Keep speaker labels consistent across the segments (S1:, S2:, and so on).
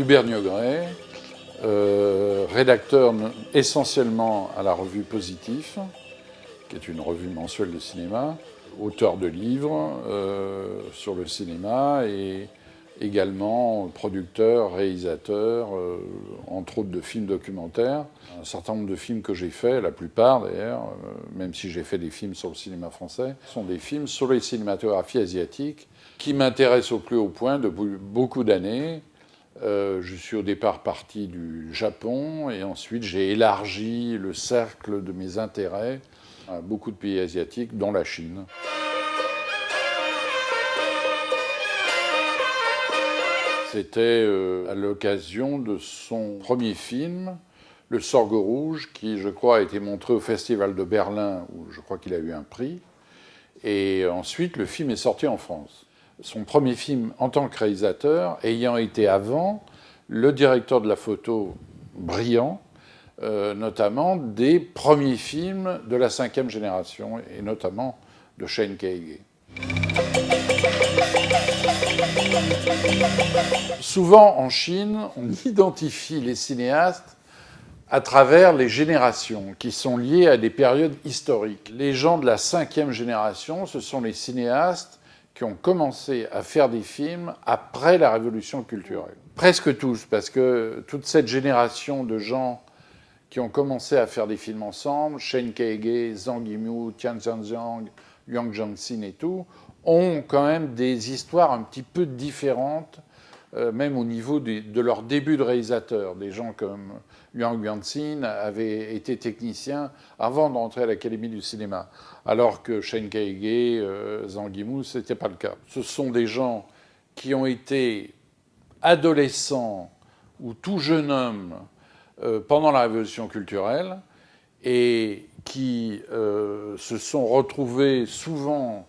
S1: Hubert Niogret, rédacteur essentiellement à la revue Positif, qui est une revue mensuelle de cinéma, auteur de livres sur le cinéma et également producteur, réalisateur, entre autres de films documentaires. Un certain nombre de films que j'ai faits, la plupart d'ailleurs, même si j'ai fait des films sur le cinéma français, sont des films sur les cinématographies asiatiques qui m'intéressent au plus haut point depuis beaucoup d'années. Je suis au départ parti du Japon et ensuite j'ai élargi le cercle de mes intérêts à beaucoup de pays asiatiques, dont la Chine. C'était à l'occasion de son premier film, Le Sorgho Rouge, qui, je crois, a été montré au Festival de Berlin, où je crois qu'il a eu un prix. Et ensuite, le film est sorti en France. Son premier film en tant que réalisateur, ayant été avant le directeur de la photo brillant, notamment des premiers films de la 5e génération, et notamment de Shane Kaige. Souvent en Chine, on identifie les cinéastes à travers les générations qui sont liées à des périodes historiques. Les gens de la 5e génération, ce sont les cinéastes qui ont commencé à faire des films après la révolution culturelle. Presque tous, parce que toute cette génération de gens qui ont commencé à faire des films ensemble, Shane Kaige, Zhang Yimou, Tian Zhangjiang, Liang Jiangxin et tout, ont quand même des histoires un petit peu différentes, même au niveau de leur début de réalisateur. Des gens comme Liang Jiangxin avaient été techniciens avant d'entrer à l'Académie du cinéma, alors que Shane Kaige, Zhang Yimou, ce n'était pas le cas. Ce sont des gens qui ont été adolescents ou tout jeune homme pendant la révolution culturelle et qui se sont retrouvés souvent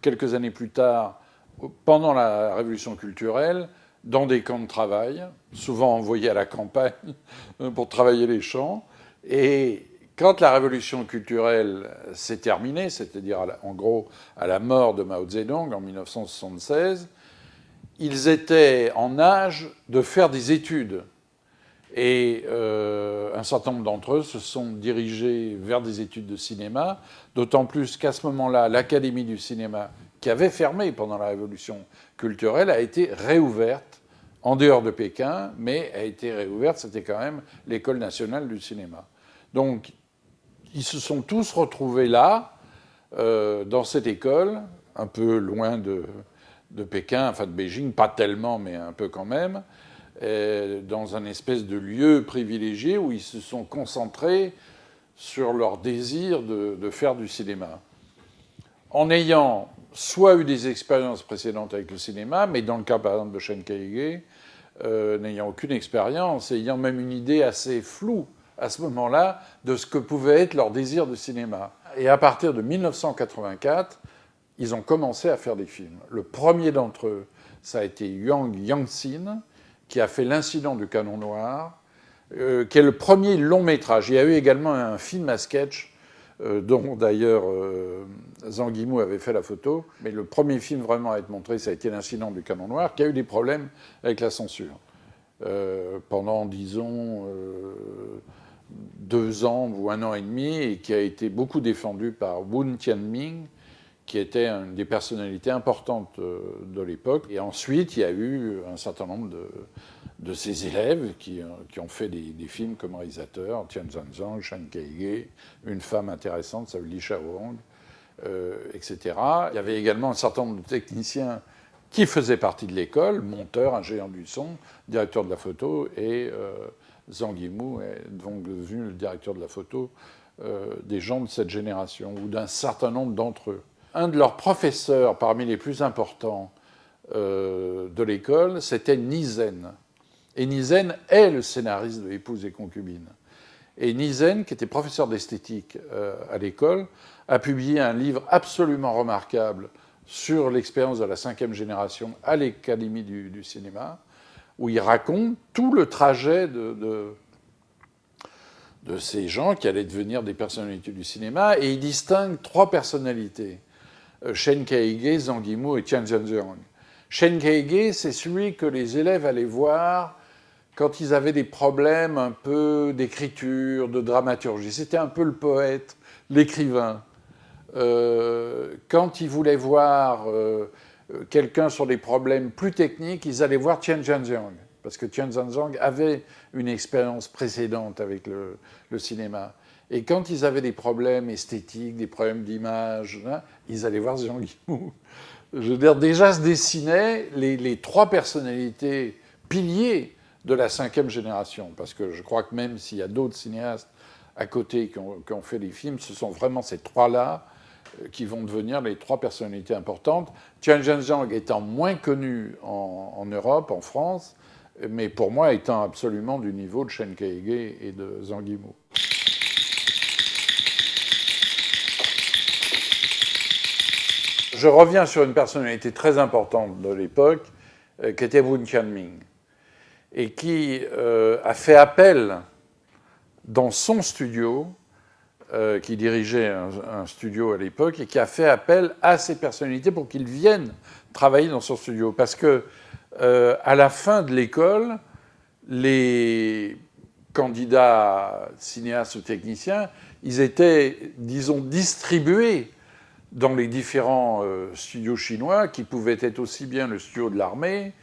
S1: quelques années plus tard, pendant la révolution culturelle, dans des camps de travail, souvent envoyés à la campagne pour travailler les champs. Et quand la révolution culturelle s'est terminée, c'est-à-dire en gros à la mort de Mao Zedong en 1976, ils étaient en âge de faire des études. Et un certain nombre d'entre eux se sont dirigés vers des études de cinéma, d'autant plus qu'à ce moment-là, l'Académie du cinéma, qui avait fermé pendant la Révolution culturelle, a été réouverte en dehors de Pékin, mais a été réouverte, c'était quand même l'École nationale du cinéma. Donc, ils se sont tous retrouvés là, dans cette école, un peu loin de Pékin, enfin de Beijing, pas tellement, mais un peu quand même, dans un espèce de lieu privilégié où ils se sont concentrés sur leur désir de faire du cinéma. En ayant soit eu des expériences précédentes avec le cinéma, mais dans le cas par exemple de Shane Kaige, n'ayant aucune expérience, ayant même une idée assez floue à ce moment-là de ce que pouvait être leur désir de cinéma. Et à partir de 1984, ils ont commencé à faire des films. Le premier d'entre eux, ça a été Liang Jiangxin, qui a fait L'incident du canon noir, qui est le premier long métrage. Il y a eu également un film à sketch, dont d'ailleurs Zhang Yimou avait fait la photo, mais le premier film vraiment à être montré, ça a été L'incident du canon noir, qui a eu des problèmes avec la censure. Pendant, disons, 2 ans ou 1 an et demi, et qui a été beaucoup défendu par Wu Tianming, qui était une des personnalités importantes de l'époque. Et ensuite, il y a eu un certain nombre de ses élèves qui ont fait des films comme réalisateurs, Tian Zhangjiang, Shane Kaige, une femme intéressante, ça s'appelle Li Shaohong, etc. Il y avait également un certain nombre de techniciens qui faisaient partie de l'école, monteurs, ingénieurs du son, directeur de la photo, et Zhang Yimou est donc devenu le directeur de la photo des gens de cette génération, ou d'un certain nombre d'entre eux. Un de leurs professeurs parmi les plus importants de l'école, c'était Nizen. Et Nizen est le scénariste de Épouse et concubine. Et Nizen, qui était professeur d'esthétique à l'école, a publié un livre absolument remarquable sur l'expérience de la 5e génération à l'Académie du cinéma, où il raconte tout le trajet de ces gens qui allaient devenir des personnalités du cinéma, et il distingue 3 personnalités. Shane Kaige, Zhang Yimou et Tian Zhangjiang. Shen Kaige, c'est celui que les élèves allaient voir quand ils avaient des problèmes un peu d'écriture, de dramaturgie. C'était un peu le poète, l'écrivain. Quand ils voulaient voir quelqu'un sur des problèmes plus techniques, ils allaient voir Tian Zhang, parce que Tian Zhang avait une expérience précédente avec le cinéma. Et quand ils avaient des problèmes esthétiques, des problèmes d'image, ils allaient voir Zhang Yimou. Je veux dire, déjà se dessinaient les trois personnalités piliers de la 5e génération. Parce que je crois que même s'il y a d'autres cinéastes à côté qui ont fait des films, ce sont vraiment ces trois-là qui vont devenir les trois personnalités importantes. Tian Zhang étant moins connu en Europe, en France, mais pour moi étant absolument du niveau de Shen Kaige et de Zhang Yimou. Je reviens sur une personnalité très importante de l'époque, qui était Wun Tianming, et qui a fait appel dans son studio, qui dirigeait un studio à l'époque, et qui a fait appel à ces personnalités pour qu'ils viennent travailler dans son studio. Parce que à la fin de l'école, les candidats cinéastes ou techniciens, ils étaient, disons, distribués dans les différents studios chinois, qui pouvaient être aussi bien le studio de l'armée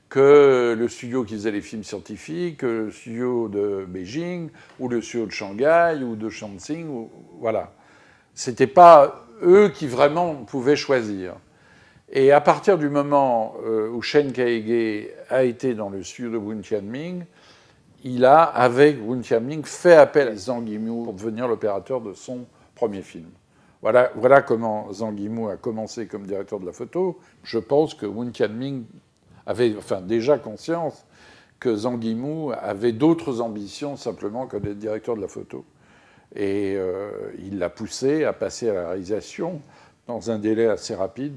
S1: que le studio qui faisait les films scientifiques, que le studio de Beijing, ou le studio de Shanghai, ou de Chongqing, voilà. C'était pas eux qui vraiment pouvaient choisir. Et à partir du moment où Shen Kaige a été dans le studio de Wun Tianming, il a, avec Wun Tianming, fait appel à Zhang Yimou pour devenir l'opérateur de son premier film. Voilà comment Zhang Yimou a commencé comme directeur de la photo. Je pense que Wun Tianming avait déjà conscience que Zhang Yimou avait d'autres ambitions simplement que d'être directeur de la photo. Et il l'a poussé à passer à la réalisation dans un délai assez rapide,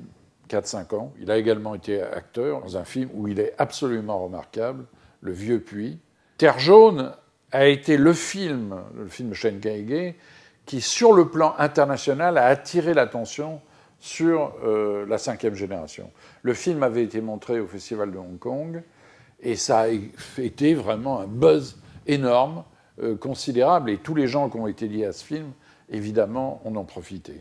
S1: 4-5 ans. Il a également été acteur dans un film où il est absolument remarquable, Le Vieux Puits. Terre jaune a été le film Shen Kaige, qui, sur le plan international, a attiré l'attention sur la 5e génération. Le film avait été montré au Festival de Hong Kong, et ça a été vraiment un buzz énorme, considérable, et tous les gens qui ont été liés à ce film, évidemment, en ont profité.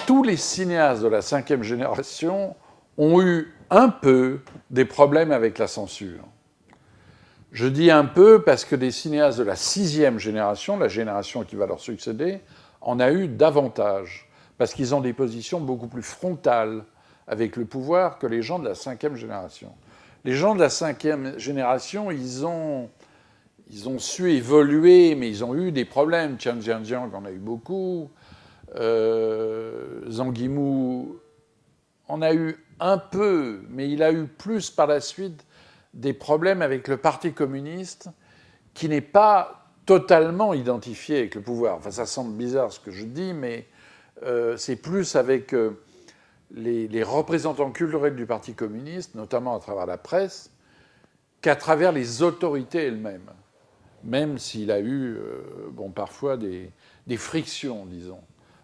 S1: Tous les cinéastes de la 5e génération ont eu un peu des problèmes avec la censure. Je dis un peu parce que des cinéastes de la 6e génération, la génération qui va leur succéder, en a eu davantage, parce qu'ils ont des positions beaucoup plus frontales avec le pouvoir que les gens de la 5e génération. Les gens de la 5e génération, ils ont su évoluer, mais ils ont eu des problèmes. Tian Zhang en a eu beaucoup. Zhang Yimou en a eu un peu, mais il a eu plus par la suite des problèmes avec le Parti communiste, qui n'est pas totalement identifié avec le pouvoir. Enfin, ça semble bizarre ce que je dis, mais c'est plus avec les représentants culturels du Parti communiste, notamment à travers la presse, qu'à travers les autorités elles-mêmes. Même s'il a eu, parfois des frictions, disons.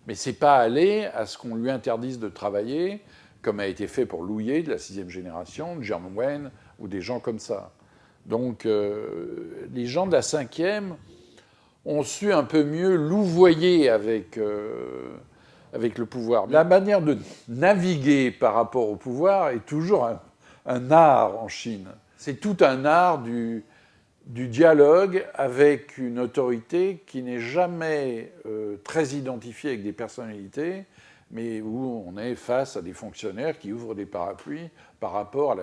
S1: Mais c'est pas allé à ce qu'on lui interdise de travailler, comme a été fait pour Louillet, de la 6e génération, de Jiang Wen, ou des gens comme ça. Donc, les gens de la 5e ont su un peu mieux louvoyer avec le pouvoir. La manière de naviguer par rapport au pouvoir est toujours un art en Chine. C'est tout un art du dialogue avec une autorité qui n'est jamais très identifiée avec des personnalités, mais où on est face à des fonctionnaires qui ouvrent des parapluies par rapport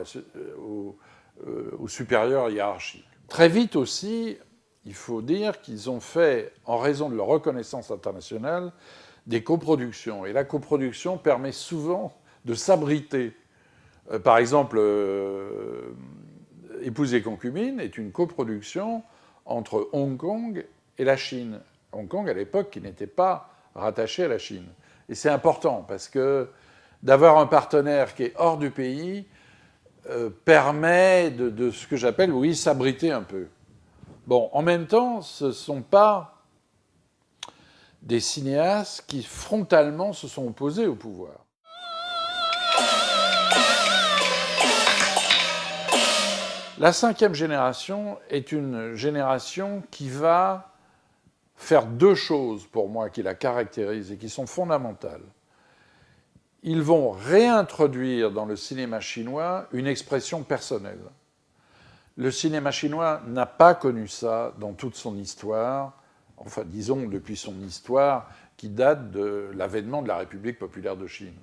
S1: aux supérieurs hiérarchiques. Très vite aussi, il faut dire qu'ils ont fait, en raison de leur reconnaissance internationale, des coproductions. Et la coproduction permet souvent de s'abriter. Par exemple, Épouse et concubine est une coproduction entre Hong Kong et la Chine. Hong Kong, à l'époque, qui n'était pas rattaché à la Chine. Et c'est important, parce que d'avoir un partenaire qui est hors du pays permet de ce que j'appelle, oui, s'abriter un peu. Bon, en même temps, ce ne sont pas des cinéastes qui frontalement se sont opposés au pouvoir. La cinquième génération est une génération qui va faire deux choses, pour moi, qui la caractérisent et qui sont fondamentales. Ils vont réintroduire dans le cinéma chinois une expression personnelle. Le cinéma chinois n'a pas connu ça dans toute son histoire, enfin disons depuis son histoire qui date de l'avènement de la République populaire de Chine.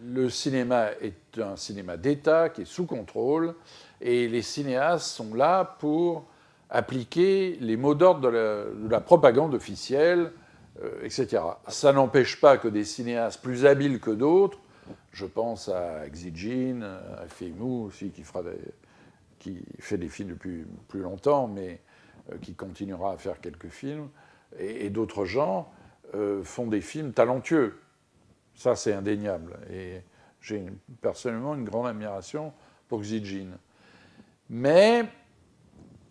S1: Le cinéma est un cinéma d'État qui est sous contrôle et les cinéastes sont là pour appliquer les mots d'ordre de la propagande officielle, etc. Ça n'empêche pas que des cinéastes plus habiles que d'autres, je pense à Xi Jin, à Fei-Mu aussi, qui fait des films depuis plus longtemps, mais qui continuera à faire quelques films, et d'autres gens font des films talentueux. Ça, c'est indéniable. Et j'ai personnellement une grande admiration pour Xi Jin. Mais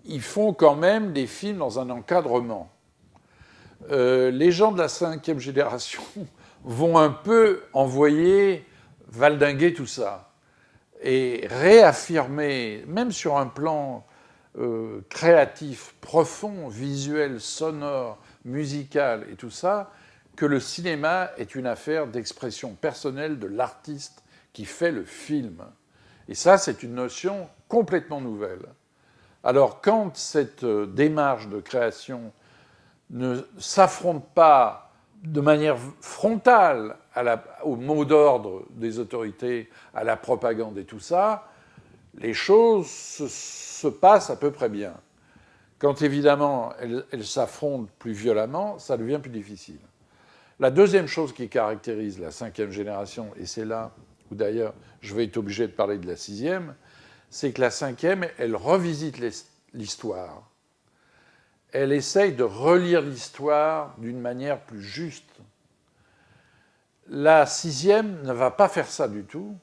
S1: ils font quand même des films dans un encadrement. Les gens de la cinquième génération vont un peu envoyer valdinguer tout ça et réaffirmer, même sur un plan créatif, profond, visuel, sonore, musical et tout ça, que le cinéma est une affaire d'expression personnelle de l'artiste qui fait le film. Et ça, c'est une notion complètement nouvelle. Alors, quand cette démarche de création ne s'affronte pas de manière frontale au mot d'ordre des autorités, à la propagande et tout ça, les choses se passent à peu près bien. Quand évidemment elles s'affrontent plus violemment, ça devient plus difficile. La deuxième chose qui caractérise la cinquième génération, et c'est là où d'ailleurs je vais être obligé de parler de la sixième, c'est que la cinquième, elle revisite l'histoire. Elle essaye de relire l'histoire d'une manière plus juste. La sixième ne va pas faire ça du tout.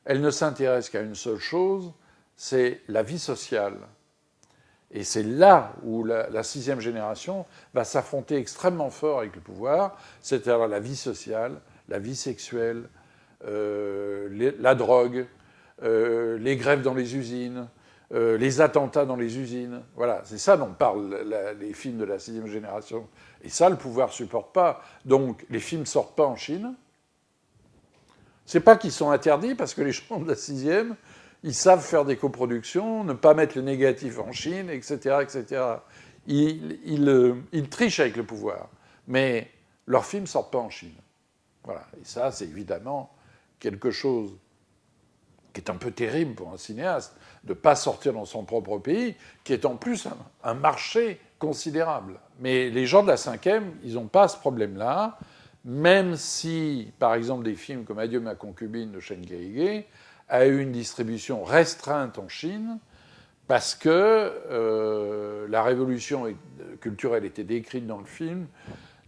S1: Elle ne s'intéresse qu'à une seule chose, c'est la vie sociale. Et c'est là où la sixième génération va s'affronter extrêmement fort avec le pouvoir, c'est-à-dire la vie sociale, la vie sexuelle, la drogue, les grèves dans les usines, les attentats dans les usines. Voilà, c'est ça dont parlent les films de la sixième génération. Et ça, le pouvoir ne supporte pas. Donc, les films ne sortent pas en Chine. C'est pas qu'ils sont interdits, parce que les gens de la sixième, ils savent faire des coproductions, ne pas mettre le négatif en Chine, etc., etc. Ils trichent avec le pouvoir. Mais leurs films ne sortent pas en Chine. Voilà. Et ça, c'est évidemment quelque chose qui est un peu terrible pour un cinéaste, de ne pas sortir dans son propre pays, qui est en plus un marché considérable. Mais les gens de la cinquième, ils n'ont pas ce problème-là, même si, par exemple, des films comme Adieu ma concubine de Chen Kaige a eu une distribution restreinte en Chine, parce que la révolution culturelle était décrite dans le film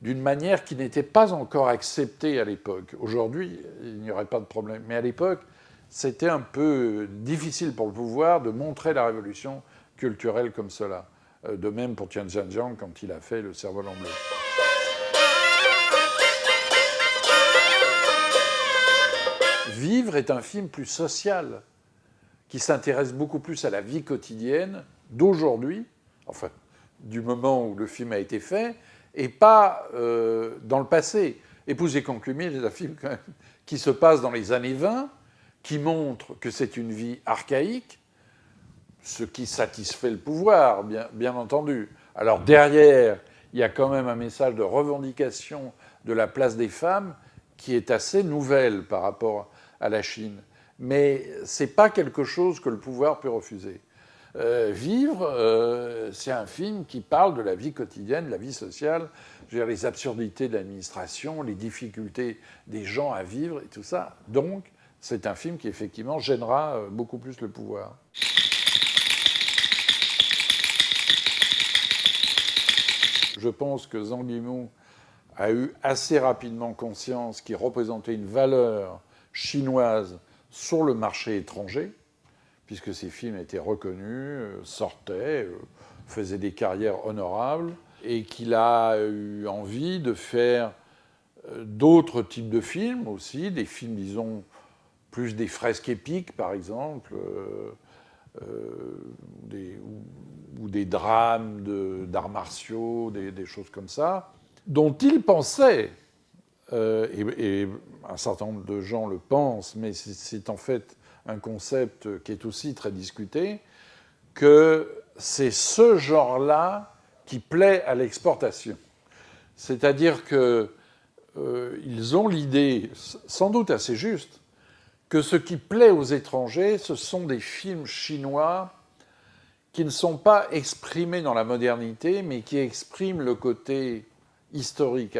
S1: d'une manière qui n'était pas encore acceptée à l'époque. Aujourd'hui, il n'y aurait pas de problème. Mais à l'époque, c'était un peu difficile pour le pouvoir de montrer la révolution culturelle comme cela. De même pour Tian Shan-jiang quand il a fait Le Cerf-Volant bleu. Vivre est un film plus social, qui s'intéresse beaucoup plus à la vie quotidienne d'aujourd'hui, enfin, du moment où le film a été fait, et pas dans le passé. Épouse et concubine est un film quand même qui se passe dans les années 20, qui montre que c'est une vie archaïque, ce qui satisfait le pouvoir, bien entendu. Alors derrière, il y a quand même un message de revendication de la place des femmes qui est assez nouvelle par rapport à la Chine. Mais ce n'est pas quelque chose que le pouvoir peut refuser. Vivre, c'est un film qui parle de la vie quotidienne, de la vie sociale, je veux dire, les absurdités de l'administration, les difficultés des gens à vivre et tout ça. Donc, c'est un film qui, effectivement, gênera beaucoup plus le pouvoir. Je pense que Zhang Yimou a eu assez rapidement conscience qu'il représentait une valeur chinoise sur le marché étranger, puisque ces films étaient reconnus, sortaient, faisaient des carrières honorables. et qu'il a eu envie de faire d'autres types de films aussi, des films, disons, plus des fresques épiques, par exemple, ou des drames d'arts martiaux, des choses comme ça, dont il pensait, et un certain nombre de gens le pensent, mais c'est en fait un concept qui est aussi très discuté, que c'est ce genre-là qui plaît à l'exportation. C'est-à-dire qu'ils ont l'idée, sans doute assez juste, que ce qui plaît aux étrangers, ce sont des films chinois qui ne sont pas exprimés dans la modernité, mais qui expriment le côté historique,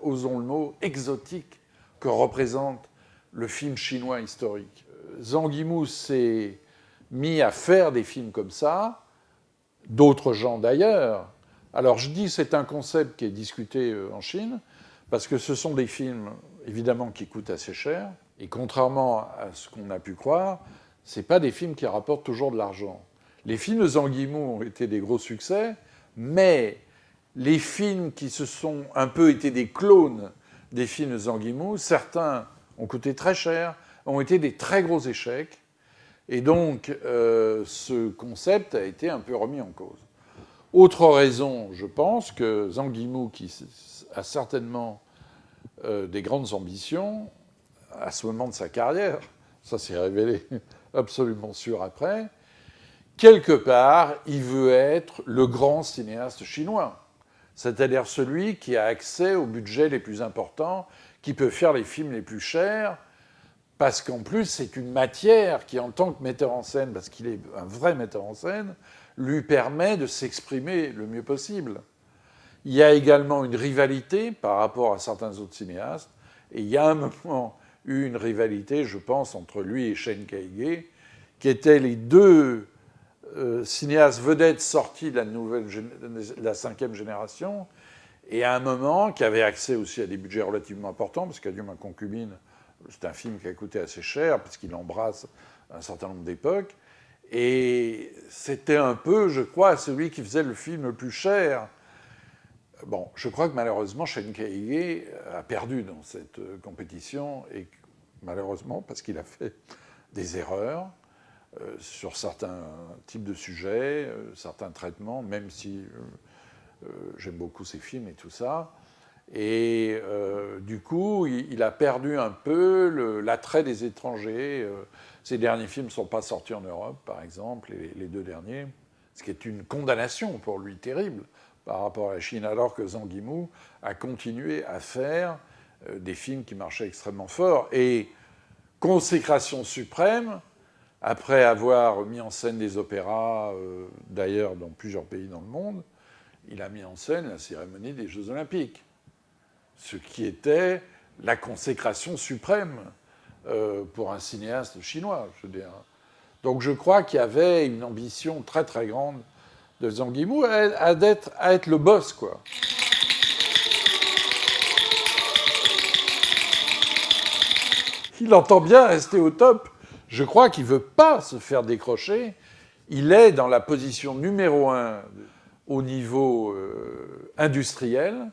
S1: osons le mot, exotique, que représente le film chinois historique. Zhang Yimou s'est mis à faire des films comme ça, d'autres gens d'ailleurs. Alors je dis que c'est un concept qui est discuté en Chine, parce que ce sont des films, évidemment, qui coûtent assez cher, et contrairement à ce qu'on a pu croire, ce pas des films qui rapportent toujours de l'argent. Les films de Zhang Yimou ont été des gros succès, mais les films qui se sont un peu été des clones des films de Zhang Yimou, certains ont coûté très cher, ont été des très gros échecs, et donc ce concept a été un peu remis en cause. Autre raison, je pense, que Zhang Yimou, qui a certainement des grandes ambitions, à ce moment de sa carrière, ça s'est révélé absolument sûr après, quelque part, il veut être le grand cinéaste chinois, c'est-à-dire celui qui a accès aux budgets les plus importants, qui peut faire les films les plus chers, parce qu'en plus, c'est une matière qui, en tant que metteur en scène, parce qu'il est un vrai metteur en scène, lui permet de s'exprimer le mieux possible. Il y a également une rivalité par rapport à certains autres cinéastes, et il y a un moment eu une rivalité, je pense, entre lui et Chen Kaige, qui étaient les deux cinéastes vedettes sortis de la cinquième génération, et à un moment qui avait accès aussi à des budgets relativement importants, parce qu'Adieu ma concubine, c'est un film qui a coûté assez cher, parce qu'il embrasse un certain nombre d'époques, et c'était un peu, je crois, celui qui faisait le film le plus cher. Bon, je crois que malheureusement, Chen Kaige a perdu dans cette compétition, et malheureusement, parce qu'il a fait des erreurs sur certains types de sujets, certains traitements, même si j'aime beaucoup ses films et tout ça. Et du coup, il a perdu un peu l'attrait des étrangers. Ses derniers films ne sont pas sortis en Europe, par exemple, les deux derniers, ce qui est une condamnation pour lui terrible par rapport à la Chine, alors que Zhang Yimou a continué à faire des films qui marchaient extrêmement fort. Et consécration suprême, après avoir mis en scène des opéras, d'ailleurs dans plusieurs pays dans le monde, il a mis en scène la cérémonie des Jeux Olympiques, ce qui était la consécration suprême pour un cinéaste chinois, je veux dire. Donc je crois qu'il y avait une ambition très très grande de Zhang Yimou à être le boss, quoi. Il entend bien rester au top. Je crois qu'il ne veut pas se faire décrocher. Il est dans la position numéro 1 au niveau industriel.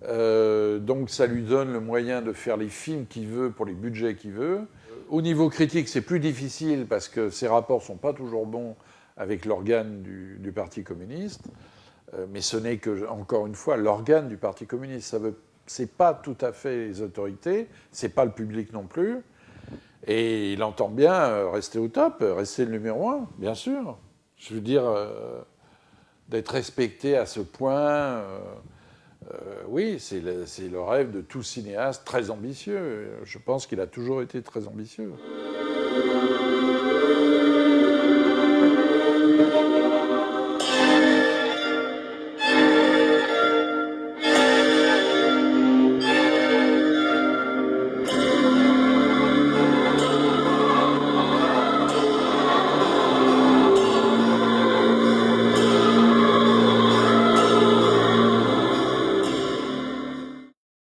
S1: Donc ça lui donne le moyen de faire les films qu'il veut pour les budgets qu'il veut. Au niveau critique, c'est plus difficile parce que ses rapports ne sont pas toujours bons avec l'organe du Parti communiste. Mais ce n'est que, encore une fois, l'organe du Parti communiste. C'est pas tout à fait les autorités, c'est pas le public non plus. Et il entend bien rester au top, rester le numéro 1, bien sûr. Je veux dire, d'être respecté à ce point, oui, c'est le rêve de tout cinéaste très ambitieux. Je pense qu'il a toujours été très ambitieux.